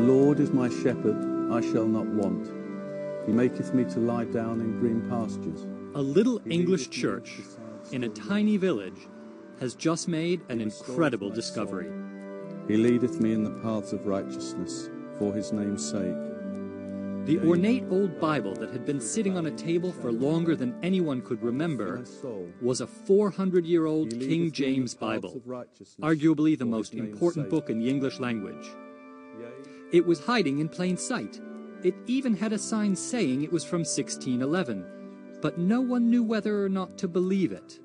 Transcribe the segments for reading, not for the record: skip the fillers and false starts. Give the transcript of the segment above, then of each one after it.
Lord is my shepherd, I shall not want. He maketh me to lie down in green pastures. A little English church in a tiny village has just made an incredible discovery. He leadeth me in the paths of righteousness, for his name's sake. The ornate old Bible that had been sitting on a table for longer than anyone could remember was a 400-year-old King James Bible, arguably the most important book in the English language. It was hiding in plain sight. It even had a sign saying it was from 1611, but no one knew whether or not to believe it.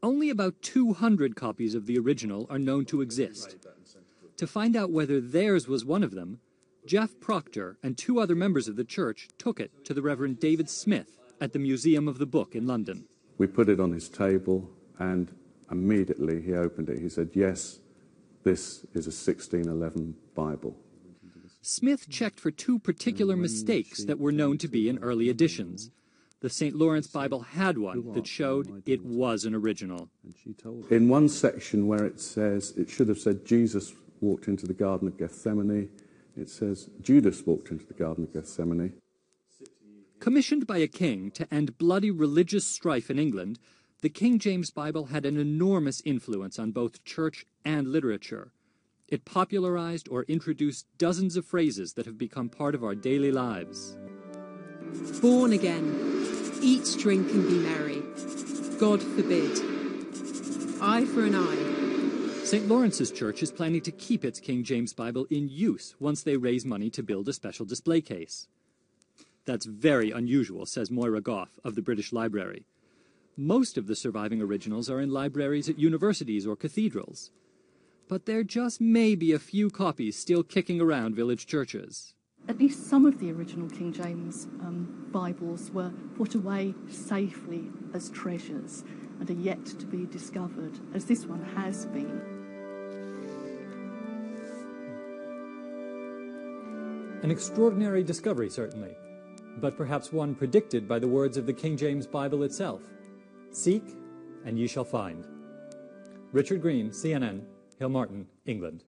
Only about 200 copies of the original are known to exist. To find out whether theirs was one of them, Jeff Proctor and 2 other members of the church took it to the Reverend David Smith at the Museum of the Book in London. We put it on his table, and immediately he opened it. He said, yes, this is a 1611 Bible. Smith checked for 2 particular mistakes that were known to be in early editions. The St. Lawrence Bible had one that showed it was an original. In one section where it says, it should have said Jesus walked into the Garden of Gethsemane, it says Judas walked into the Garden of Gethsemane. Commissioned by a king to end bloody religious strife in England, the King James Bible had an enormous influence on both church and literature. It popularized or introduced dozens of phrases that have become part of our daily lives. Born again, eat, drink and be merry. God forbid. Eye for an eye. St. Lawrence's Church is planning to keep its King James Bible in use once they raise money to build a special display case. That's very unusual, says Moira Goff of the British Library. Most of the surviving originals are in libraries at universities or cathedrals. But there just may be a few copies still kicking around village churches. At least some of the original King James Bibles were put away safely as treasures and are yet to be discovered, as this one has been. An extraordinary discovery, certainly, but perhaps one predicted by the words of the King James Bible itself. Seek, and ye shall find. Richard Green, CNN, Hillmartin, England.